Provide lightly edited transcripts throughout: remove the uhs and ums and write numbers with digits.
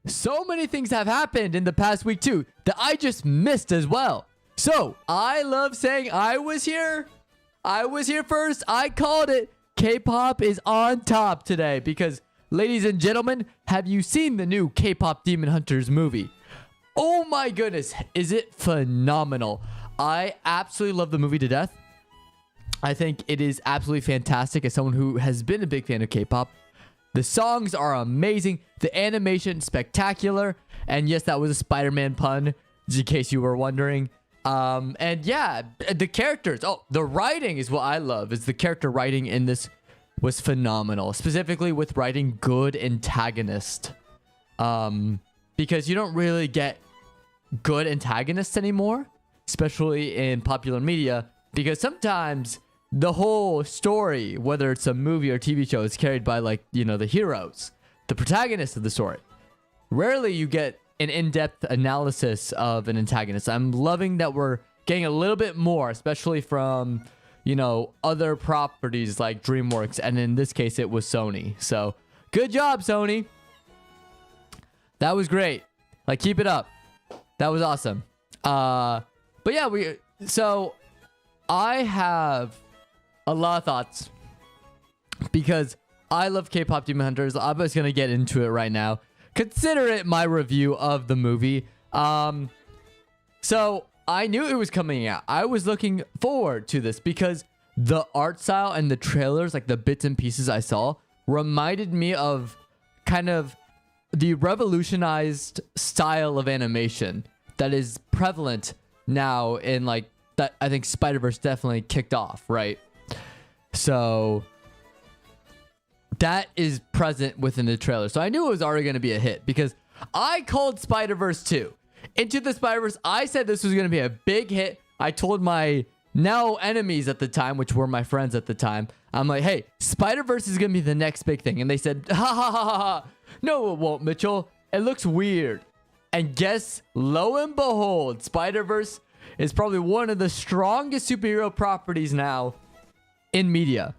so many things have happened in the past week too that I just missed as well. So I love saying I was here. I was here first. I called it. K-pop is on top today because, ladies and gentlemen, have you seen the new K-pop Demon Hunters movie? Oh my goodness, is it phenomenal? I absolutely love the movie to death. I think it is absolutely fantastic as someone who has been a big fan of K-pop. The songs are amazing. The animation, spectacular. And yes, that was a Spider-Man pun, just in case you were wondering. And yeah, the characters. Oh, the writing is what I love. Is the character writing in this was phenomenal. Specifically with writing good antagonist. Because you don't really get good antagonists anymore. Especially in popular media. Because sometimes the whole story, whether it's a movie or TV show, is carried by, like, you know, the heroes. The protagonists of the story. Rarely you get an in-depth analysis of an antagonist. I'm loving that we're getting a little bit more, especially from, you know, other properties like DreamWorks, and in this case it was Sony. So good job, Sony. That was great. Like, keep it up. That was awesome. But yeah, so I have a lot of thoughts because I love K-pop Demon Hunters. I'm just gonna get into it right now. Consider it my review of the movie. So I knew it was coming out. I was looking forward to this because the art style and the trailers, like the bits and pieces I saw, reminded me of kind of the revolutionized style of animation that is prevalent now in, like, that I think Spider-Verse definitely kicked off, right? So that is present within the trailer. So I knew it was already going to be a hit because I called Spider-Verse 2. Into the Spider-Verse, I said this was going to be a big hit. I told my now enemies at the time, which were my friends at the time, I'm like, hey, Spider-Verse is going to be the next big thing. And they said, ha ha ha ha ha. No, it won't, Mitchell. It looks weird. And guess, lo and behold, Spider-Verse is probably one of the strongest superhero properties now in media.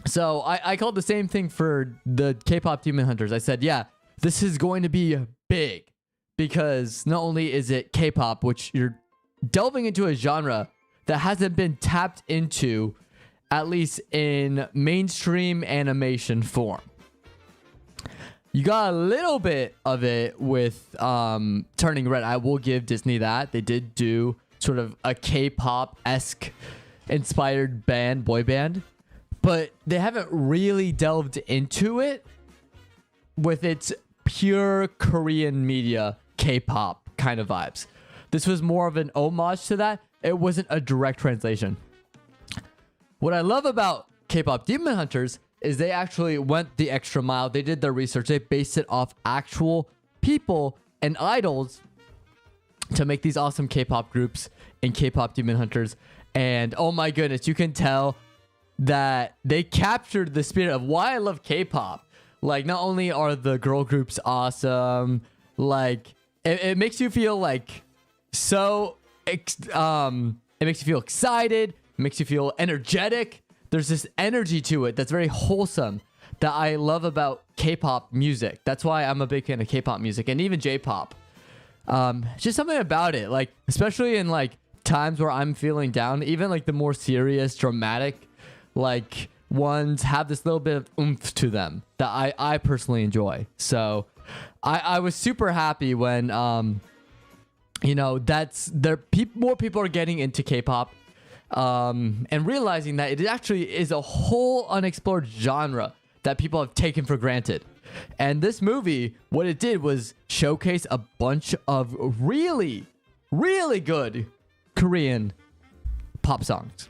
So I called the same thing for the K-pop Demon Hunters. I said, yeah, this is going to be big because not only is it K-pop, which you're delving into a genre that hasn't been tapped into, at least in mainstream animation form. You got a little bit of it with Turning Red. I will give Disney that. They did do sort of a K-pop-esque inspired band, boy band. But they haven't really delved into it with its pure Korean media K-pop kind of vibes. This was more of an homage to that. It wasn't a direct translation. What I love about K-pop Demon Hunters is they actually went the extra mile. They did their research. They based it off actual people and idols to make these awesome K-pop groups in K-pop Demon Hunters. And oh my goodness, you can tell that they captured the spirit of why I love K-pop. Like, not only are the girl groups awesome, like it makes you feel like so it makes you feel excited, it makes you feel energetic. There's this energy to it that's very wholesome that I love about K-pop music. That's why I'm a big fan of K-pop music and even J-pop. Just something about it, like especially in like times where I'm feeling down, even like the more serious, dramatic like ones have this little bit of oomph to them that I personally enjoy. So I was super happy when you know, that's there. More people are getting into K-pop and realizing that it actually is a whole unexplored genre that people have taken for granted. And this movie, what it did was showcase a bunch of really, really good Korean pop songs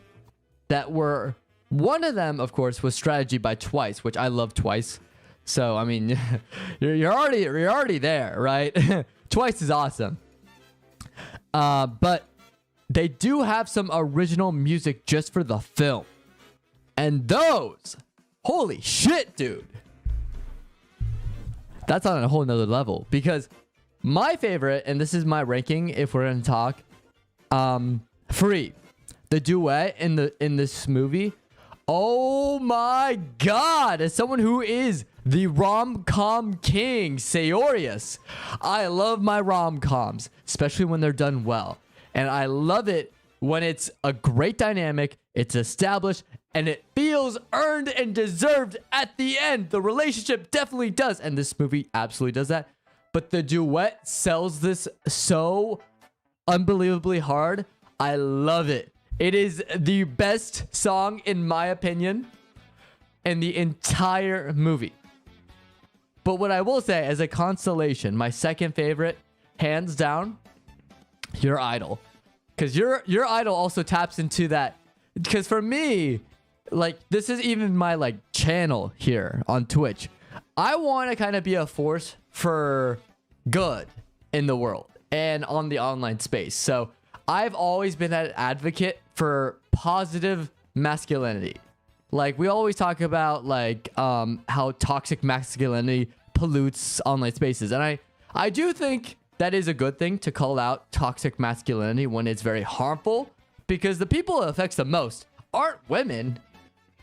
that were. One of them, of course, was Strategy by Twice, which I love Twice. So, I mean, you're already there, right? Twice is awesome. But they do have some original music just for the film. And those, holy shit, dude. That's on a whole nother level. Because my favorite, and this is my ranking if we're going to talk, Free. The duet in this movie. Oh my god, as someone who is the rom-com king, Seyorias, I love my rom-coms, especially when they're done well. And I love it when it's a great dynamic, it's established, and it feels earned and deserved at the end. The relationship definitely does, and this movie absolutely does that. But the duet sells this so unbelievably hard. I love it. It is the best song, in my opinion, in the entire movie. But what I will say, as a consolation, my second favorite, hands down, Your Idol. Because your Idol also taps into that. Because for me, like, this is even my, like, channel here on Twitch. I want to kind of be a force for good in the world and on the online space. So I've always been an advocate for positive masculinity. Like, we always talk about, like, how toxic masculinity pollutes online spaces. And I do think that is a good thing, to call out toxic masculinity when it's very harmful, because the people it affects the most aren't women.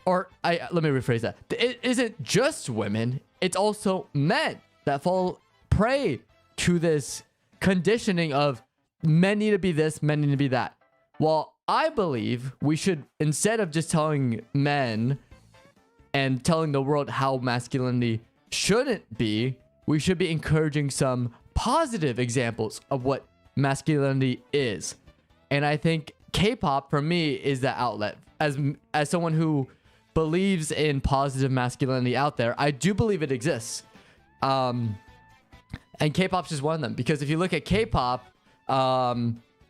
Or let me rephrase that. It isn't just women. It's also men that fall prey to this conditioning of men need to be this, men need to be that. Well, I believe we should, instead of just telling men and telling the world how masculinity shouldn't be, we should be encouraging some positive examples of what masculinity is. And I think K-pop, for me, is the outlet. As someone who believes in positive masculinity out there, I do believe it exists. And K-pop's just one of them. Because if you look at K-pop,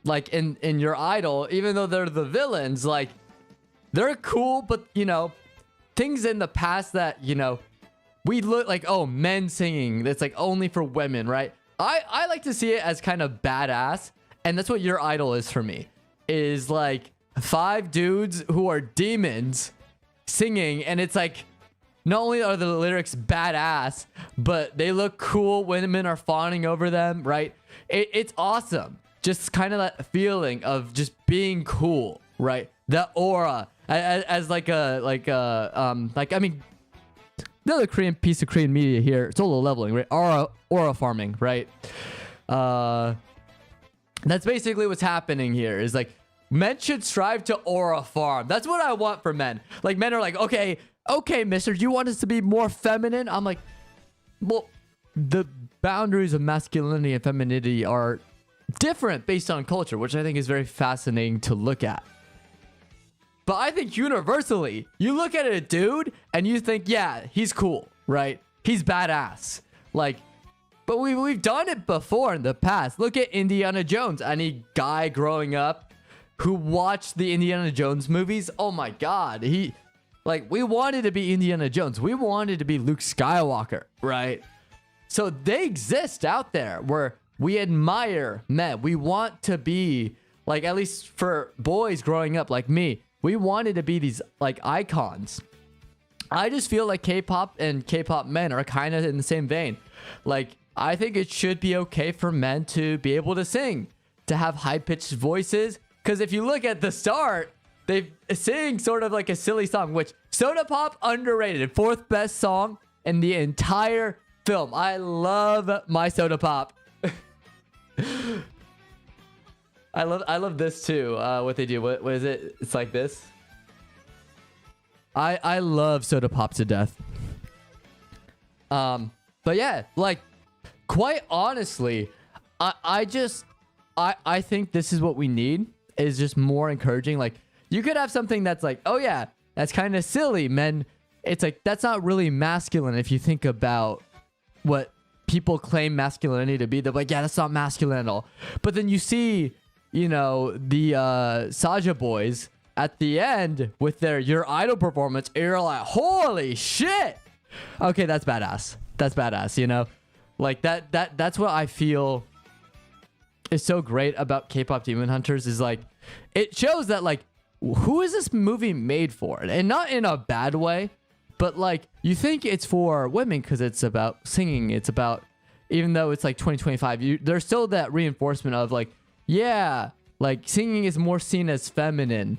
like in Your Idol, even though they're the villains, like, they're cool, but, you know, things in the past that, you know, we look like, oh, men singing, that's like only for women, right? I like to see it as kind of badass, and that's what Your Idol is for me. Is like 5 dudes who are demons singing, and it's like, not only are the lyrics badass, but they look cool. Women are fawning over them, right? It's awesome. Just kind of that feeling of just being cool, right? That aura, as like I mean, another Korean piece of Korean media here, solo leveling, right? Aura farming, right? That's basically what's happening here. Is like, men should strive to aura farm. That's what I want for men. Like, men are like, okay, mister, you want us to be more feminine? I'm like, well, the boundaries of masculinity and femininity are different based on culture, which I think is very fascinating to look at. But I think universally, you look at a dude and you think, yeah, he's cool, right? He's badass. Like, but we've done it before in the past. Look at Indiana Jones. Any guy growing up who watched the Indiana Jones movies, oh my God, we wanted to be Indiana Jones. We wanted to be Luke Skywalker, right? So they exist out there where we admire men. We want to be, like, at least for boys growing up like me, we wanted to be these, like, icons. I just feel like K-pop and K-pop men are kind of in the same vein. Like, I think it should be okay for men to be able to sing, to have high-pitched voices. Because if you look at the start, they sing sort of like a silly song, which Soda Pop, underrated. 4th best song in the entire film. I love my Soda Pop. I love this too. What they do. What is it? It's like this. I love Soda Pop to death. But yeah, like, quite honestly, I think this is what we need, is just more encouraging. Like, you could have something that's like, oh yeah, that's kind of silly, men. It's like, that's not really masculine if you think about what people claim masculinity to be. They're like, yeah, that's not masculine at all. But then you see, you know, the Saja boys at the end with their Your Idol performance, and you're like, holy shit. Okay, that's badass. That's badass, you know? Like, that's what I feel is so great about K-pop Demon Hunters, is like, it shows that, like, who is this movie made for? And not in a bad way, but like, you think it's for women because it's about singing. It's about, even though it's like 2025, there's still that reinforcement of like, yeah, like, singing is more seen as feminine.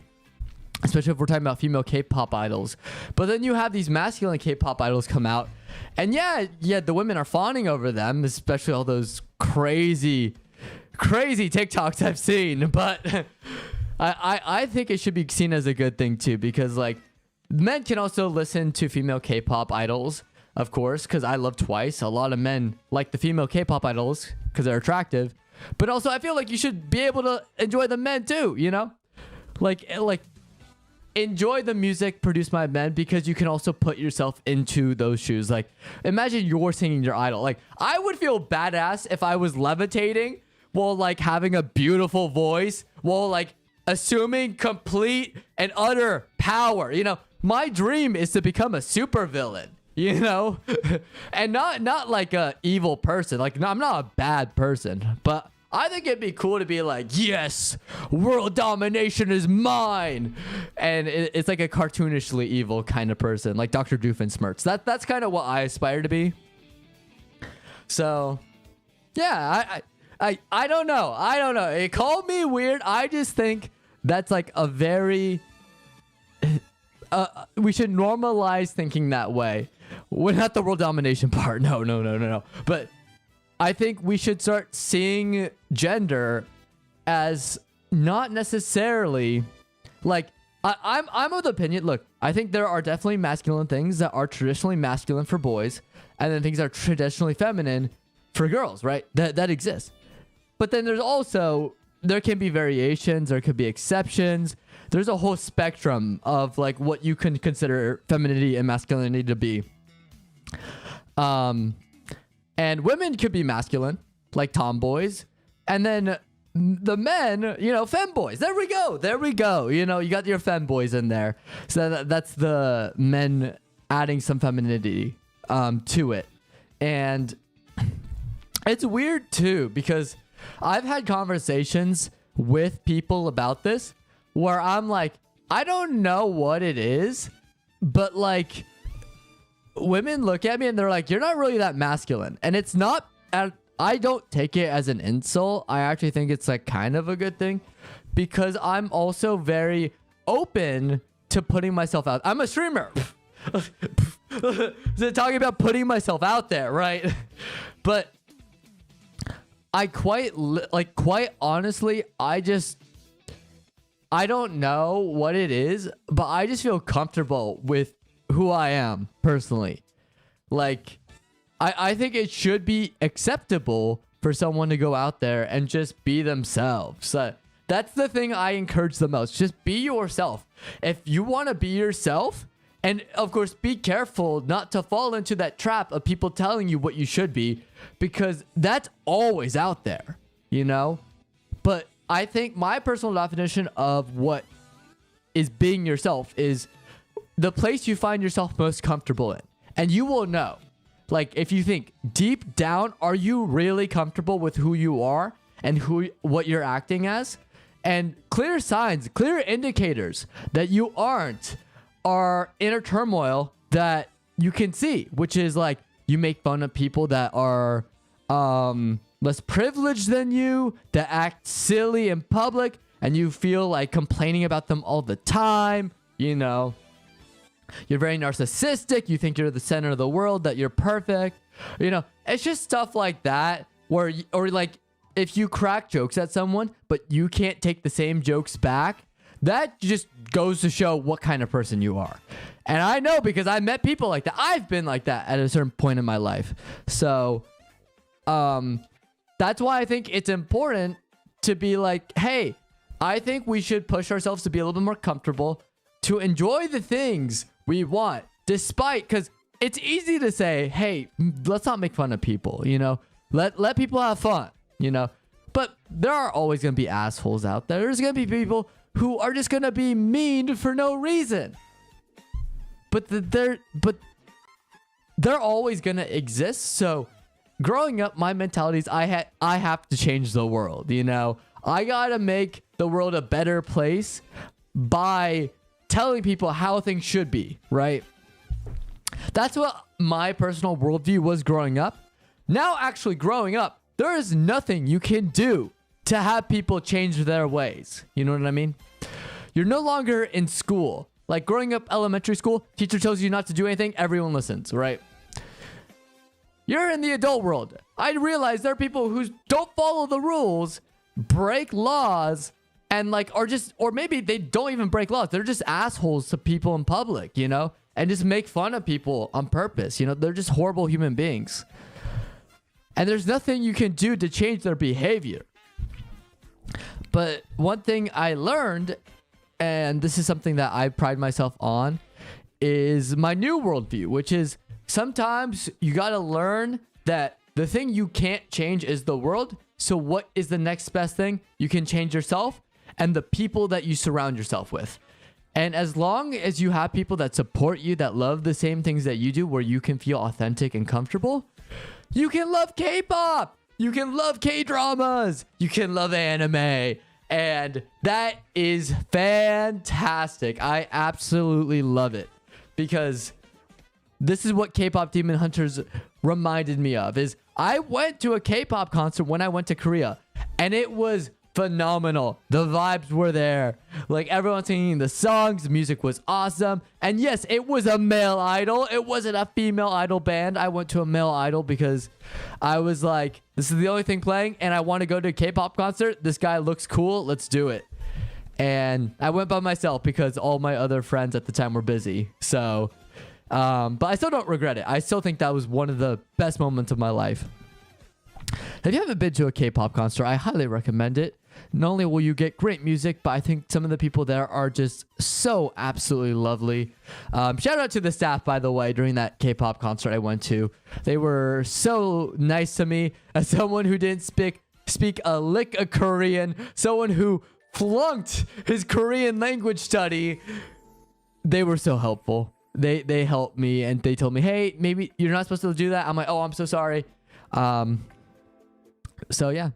especially if we're talking about female K-pop idols. But then you have these masculine K-pop idols come out, and yeah, the women are fawning over them, especially all those crazy TikToks I've seen. But I think it should be seen as a good thing too, because like men can also listen to female K-pop idols, of course, because I love Twice. A lot of men like the female K-pop idols because they're attractive. But also, I feel like you should be able to enjoy the men too, you know? Like enjoy the music produced by men, because you can also put yourself into those shoes. Like, imagine you're singing your idol. Like, I would feel badass if I was levitating while like having a beautiful voice, while like assuming complete and utter power. You know, my dream is to become a supervillain, you know? And not like a evil person. Like, no, I'm not a bad person, but I think it'd be cool to be like, yes, world domination is mine. And it's like a cartoonishly evil kind of person, like Dr. Doofenshmirtz. That's kind of what I aspire to be. So, yeah, I don't know. I don't know. It called me weird. I just think that's like a very... we should normalize thinking that way. Well, not the world domination part. No. But I think we should start seeing gender as not necessarily like I'm of the opinion. Look, I think there are definitely masculine things that are traditionally masculine for boys, and then things that are traditionally feminine for girls, right? That exists. But then there can be variations, there could be exceptions. There's a whole spectrum of like what you can consider femininity and masculinity to be. And women could be masculine, like tomboys. And then the men, you know, femboys. There we go. You know, you got your femboys in there. So that's the men adding some femininity to it. And it's weird too, because I've had conversations with people about this where I'm like, I don't know what it is, but like... women look at me and they're like, you're not really that masculine. And it's not, I don't take it as an insult. I actually think it's like kind of a good thing, because I'm also very open to putting myself out. I'm a streamer. So talking about putting myself out there, right? But I quite honestly, I don't know what it is, but I just feel comfortable with who I am personally. Like, I think it should be acceptable for someone to go out there and just be themselves. That's the thing I encourage the most. Just be yourself. If you want to be yourself, and of course, be careful not to fall into that trap of people telling you what you should be, because that's always out there, you know? But I think my personal definition of what is being yourself is the place you find yourself most comfortable in. And you will know. Like, if you think deep down, are you really comfortable with who you are and what you're acting as? And clear signs, clear indicators that you aren't are inner turmoil that you can see, which is like you make fun of people that are less privileged than you, that act silly in public, and you feel like complaining about them all the time, you know. You're very narcissistic. You think you're the center of the world, that you're perfect. You know, it's just stuff like that or like if you crack jokes at someone, but you can't take the same jokes back, that just goes to show what kind of person you are. And I know, because I met people like that. I've been like that at a certain point in my life. So, that's why I think it's important to be like, hey, I think we should push ourselves to be a little bit more comfortable, to enjoy the things we want, despite, because it's easy to say, hey, let's not make fun of people, you know, let people have fun, you know, but there are always going to be assholes out there. There's going to be people who are just going to be mean for no reason, but they're always going to exist. So growing up, my mentality is I have to change the world, you know. I gotta make the world a better place by telling people how things should be, right? That's what my personal worldview was growing up. Now, actually growing up, there is nothing you can do to have people change their ways. You know what I mean? You're no longer in school. Like growing up elementary school, teacher tells you not to do anything, everyone listens, right? You're in the adult world. I realize there are people who don't follow the rules, break laws, and like or maybe they don't even break laws. They're just assholes to people in public, you know, and just make fun of people on purpose. You know, they're just horrible human beings. And there's nothing you can do to change their behavior. But one thing I learned, and this is something that I pride myself on, is my new worldview, which is sometimes you got to learn that the thing you can't change is the world. So what is the next best thing? You can change yourself and the people that you surround yourself with. And as long as you have people that support you, that love the same things that you do, where you can feel authentic and comfortable, you can love K-pop. You can love K-dramas. You can love anime. And that is fantastic. I absolutely love it. Because this is what K-pop Demon Hunters reminded me of. Is I went to a K-pop concert when I went to Korea. And it was phenomenal. The vibes were there. Like everyone singing the songs. The music was awesome. And yes, it was a male idol. It wasn't a female idol band. I went to a male idol because I was like, this is the only thing playing and I want to go to a K-pop concert. This guy looks cool. Let's do it. And I went by myself because all my other friends at the time were busy. So, but I still don't regret it. I still think that was one of the best moments of my life. If you haven't been to a K-pop concert, I highly recommend it. Not only will you get great music, but I think some of the people there are just so absolutely lovely. Shout out to the staff, by the way, during that K-pop concert I went to. They were so nice to me. As someone who didn't speak a lick of Korean, someone who flunked his Korean language study, they were so helpful. They helped me and they told me, hey, maybe you're not supposed to do that. I'm like, oh, I'm so sorry. So yeah,